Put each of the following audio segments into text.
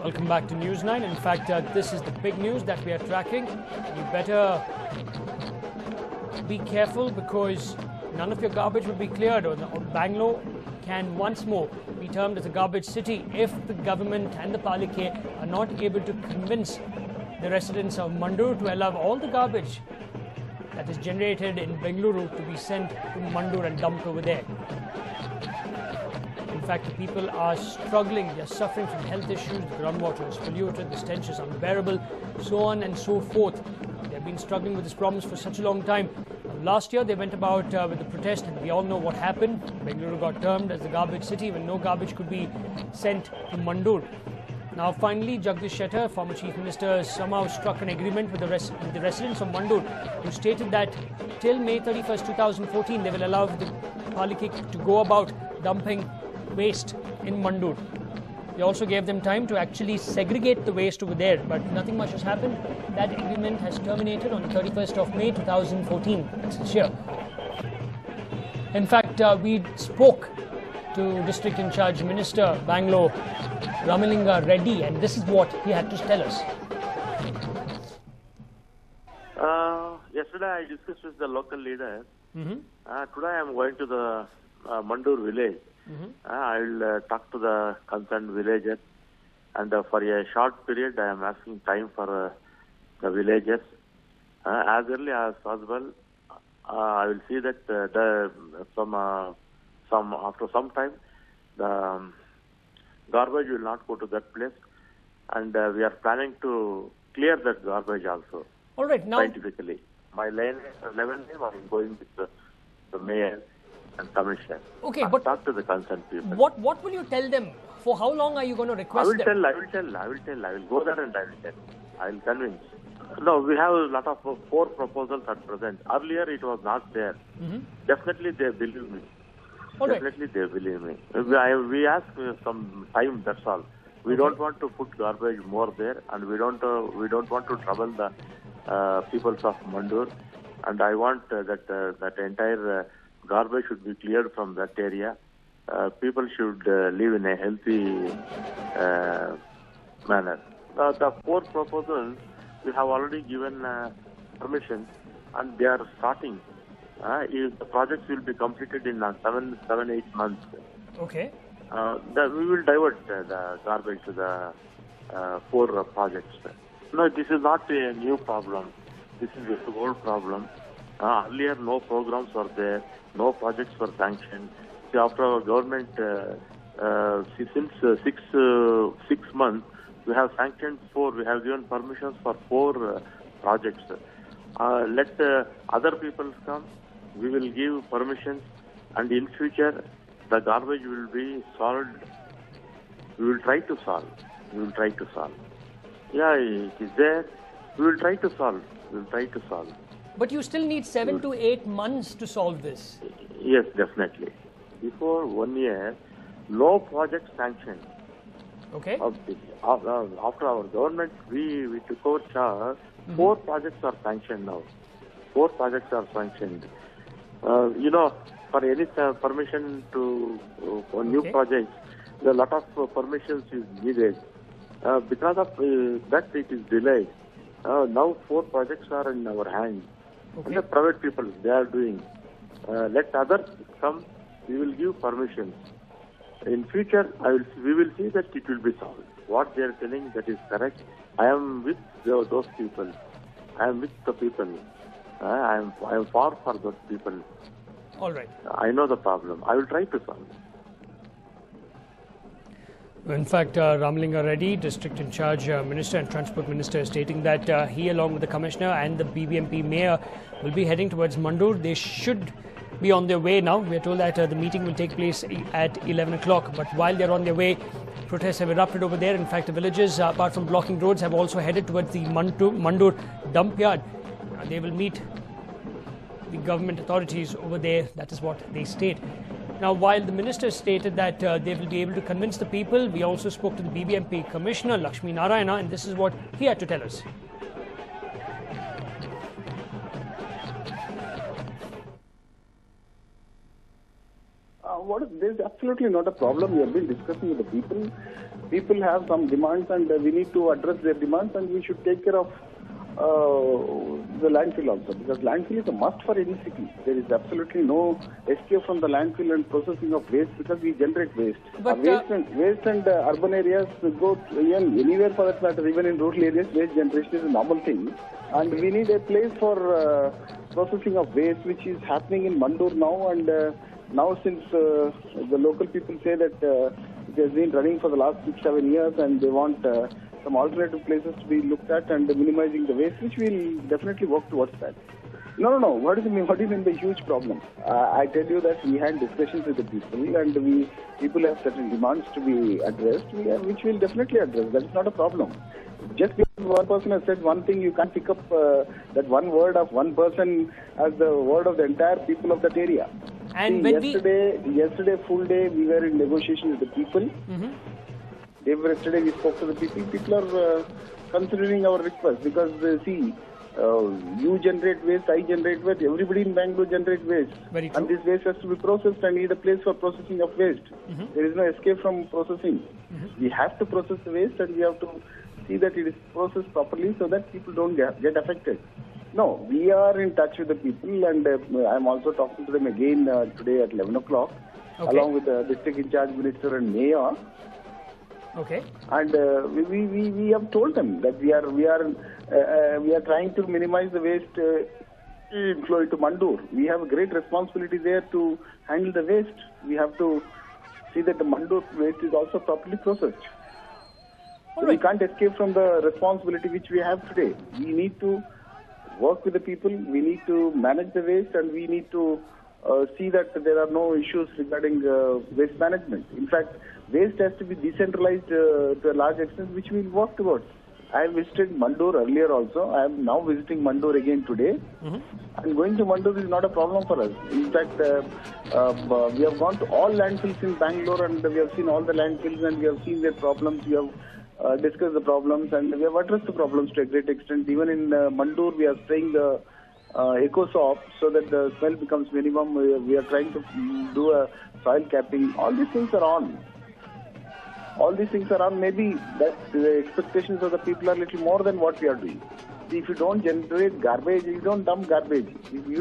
Welcome back to News9. In fact, this is the big news that we are tracking. You better be careful because none of your garbage will be cleared, or Bangalore can once more be termed as a garbage city if the government and the Palike are not able to convince the residents of Mandur to allow all the garbage that is generated in Bengaluru to be sent to Mandur and dumped over there. In fact, the people are struggling, they are suffering from health issues, the groundwater is polluted, the stench is unbearable, so on and so forth. They have been struggling with this problem for such a long time. Last year they went about with the protest, and we all know what happened. Bengaluru got termed as the garbage city when no garbage could be sent to Mandur. Now finally, Jagdish Shettar, former Chief Minister, somehow struck an agreement with the residents of Mandur, who stated that till May 31st, 2014, they will allow the Palike to go about dumping waste in Mandur. They also gave them time to actually segregate the waste over there, but nothing much has happened. That agreement has terminated on 31st of May 2014, this year. In fact, we spoke to District in Charge Minister, Bangalore, Ramalinga Reddy, and this is what he had to tell us. Yesterday I discussed with the local leaders. Today I am going to the Mandur village. I will talk to the concerned villagers, and for a short period I am asking time for the villagers. As early as possible, I will see that after some time the garbage will not go to that place, and we are planning to clear that garbage also. All right, now scientifically. My lane 11 I am going with the mayor and commissioner. Okay, but talk to the concerned people. What will you tell them? For how long are you going to request them? I will tell. I will go there and I will tell. I will convince. No, we have a lot of 4 proposals at present. Earlier it was not there. Definitely they believe me. Definitely they believe me. We ask some time. That's all. We don't want to put garbage more there, and we don't want to trouble the peoples of Mandur. And I want that entire garbage should be cleared from that area. People should live in a healthy manner. The 4 proposals, we have already given permission, and they are starting. The projects will be completed in 7-8 months. Okay. We will divert the garbage to the 4 projects. No, this is not a new problem. This is an old problem. Earlier, no programs were there, no projects were sanctioned. See, after our government, since 6 months, we have sanctioned 4. We have given permissions for 4 projects. Let other people come. We will give permissions, and in future, the garbage will be solved. We will try to solve. Yeah, it is there. We will try to solve. But you still need 7 to 8 months to solve this. Yes, definitely. Before 1 year, no project sanctioned. Okay. After our government, we took over charge. 4 projects are sanctioned now. 4 projects are sanctioned. For any permission to new projects, a lot of permissions is needed. Because of that, it is delayed. Now 4 projects are in our hands. Okay. And the private people, they are doing. Let others come, we will give permissions. In future, we will see that it will be solved. What they are telling, that is correct. I am with those people. I am with the people. I am far for those people. All right. I know the problem. I will try to solve it. In fact, Ramalinga Reddy, District in Charge Minister and Transport Minister, is stating that he, along with the Commissioner and the BBMP Mayor, will be heading towards Mandur. They should be on their way now. We are told that the meeting will take place at 11 o'clock. But while they are on their way, protests have erupted over there. In fact, the villagers, apart from blocking roads, have also headed towards the Mandur dump yard. They will meet the government authorities over there. That is what they state. Now, while the minister stated that they will be able to convince the people, we also spoke to the BBMP Commissioner, Lakshmi Narayana, and this is what he had to tell us. What is there's absolutely not a problem. We have been discussing with the people. People have some demands, and we need to address their demands, and we should take care of the landfill also, because landfill is a must for any city. There is absolutely no escape from the landfill and processing of waste, because we generate waste. But Waste and urban areas go even anywhere for that matter. Even in rural areas, waste generation is a normal thing, and we need a place for processing of waste, which is happening in Mandur now. And now, since the local people say that it has been running for the last 6-7 years, and they want some alternative places to be looked at and minimizing the waste, which we'll definitely work towards that. No. What do you mean by huge problem? I tell you that we had discussions with the people, and people have certain demands to be addressed, which we'll definitely address. That's not a problem. Just because one person has said one thing, you can't pick up that one word of one person as the word of the entire people of that area. And yesterday full day we were in negotiation with the people. Mm-hmm. Yesterday we spoke to the people. People are considering our request, because you generate waste, I generate waste, everybody in Bangalore generate waste. Very true. And this waste has to be processed, and need a place for processing of waste. Mm-hmm. There is no escape from processing. Mm-hmm. We have to process the waste, and we have to see that it is processed properly so that people don't get affected. No, we are in touch with the people, and I'm also talking to them again today at 11 o'clock, along with the district in charge minister and mayor. Okay. And we have told them that we are trying to minimize the waste flow into Mandur. We have a great responsibility there to handle the waste. We have to see that the Mandur waste is also properly processed. So we can't escape from the responsibility which we have today. We need to work with the people, we need to manage the waste, and we need to see that there are no issues regarding waste management. In fact, waste has to be decentralized to a large extent, which we will work towards. I visited Mandur earlier also. I am now visiting Mandur again today. Mm-hmm. And going to Mandur is not a problem for us. In fact, we have gone to all landfills in Bangalore, and we have seen all the landfills, and we have seen their problems. We have discussed the problems, and we have addressed the problems to a great extent. Even in Mandur, we are spraying the eco-sop so that the smell becomes minimum. We are trying to do a soil capping. All these things are on. Maybe that the expectations of the people are a little more than what we are doing. See, if you don't generate garbage, you don't dump garbage.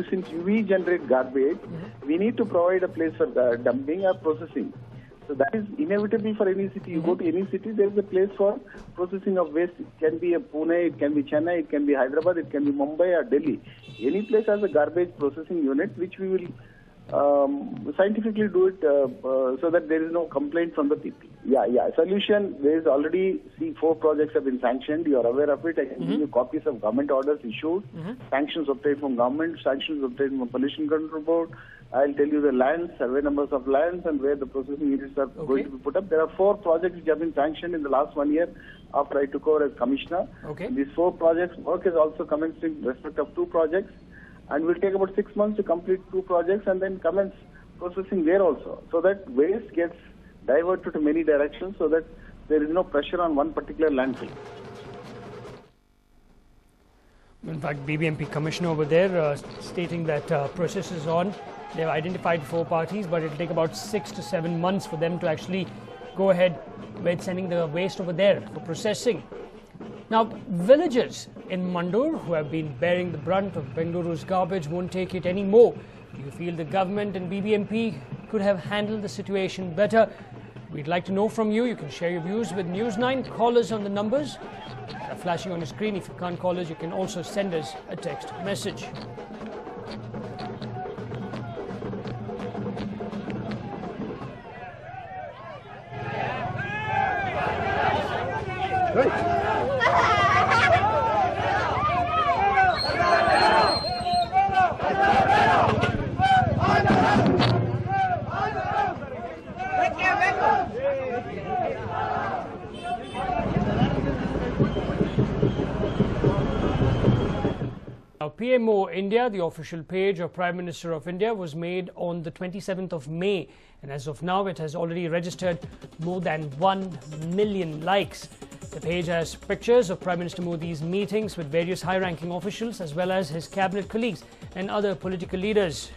Since we generate garbage, we need to provide a place for dumping or processing. So that is inevitable for any city. You go to any city, there is a place for processing of waste. It can be Pune, it can be Chennai, it can be Hyderabad, it can be Mumbai or Delhi. Any place has a garbage processing unit, which we will scientifically do it so that there is no complaint from the people. Solution, there is already, 4 projects have been sanctioned. You are aware of it. I can give you copies of government orders issued, sanctions obtained from government, sanctions obtained from Pollution Control Board. I'll tell you the lands, survey numbers of lands, and where the processing units are going to be put up. There are 4 projects which have been sanctioned in the last 1 year after I took over as commissioner. Okay. These 4 projects, work is also commenced in respect of 2 projects, and will take about 6 months to complete 2 projects, and then commence processing there also, so that waste gets diverted to many directions, so that there is no pressure on one particular landfill. In fact, BBMP commissioner over there stating that process is on. They've identified 4 parties, but it'll take about 6 to 7 months for them to actually go ahead with sending the waste over there for processing. Now, villagers in Mandur who have been bearing the brunt of Bengaluru's garbage won't take it anymore. Do you feel the government and BBMP could have handled the situation better? We'd like to know from you. You can share your views with News9. Call us on the numbers that are flashing on your screen. If you can't call us, you can also send us a text message. Right. Now, PMO India, the official page of Prime Minister of India, was made on the 27th of May. And as of now, it has already registered more than 1 million likes. The page has pictures of Prime Minister Modi's meetings with various high-ranking officials, as well as his cabinet colleagues and other political leaders.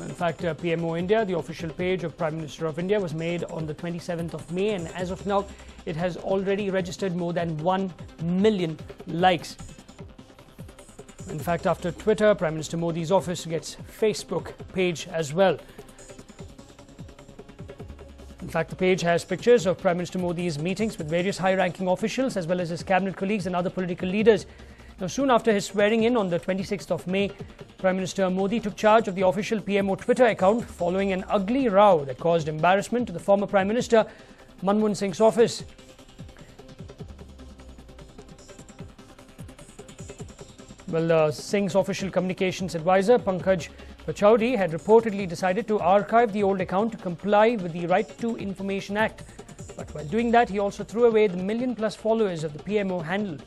In fact, PMO India, the official page of Prime Minister of India, was made on the 27th of May, and as of now, it has already registered more than 1 million likes. In fact, after Twitter, Prime Minister Modi's office gets Facebook page as well. In fact, the page has pictures of Prime Minister Modi's meetings with various high-ranking officials as well as his cabinet colleagues and other political leaders. Now, soon after his swearing in on the 26th of May, Prime Minister Modi took charge of the official PMO Twitter account following an ugly row that caused embarrassment to the former Prime Minister Manmohan Singh's office. Well, Singh's official communications advisor Pankaj Pachauri had reportedly decided to archive the old account to comply with the Right to Information Act. But while doing that, he also threw away the million-plus followers of the PMO handle.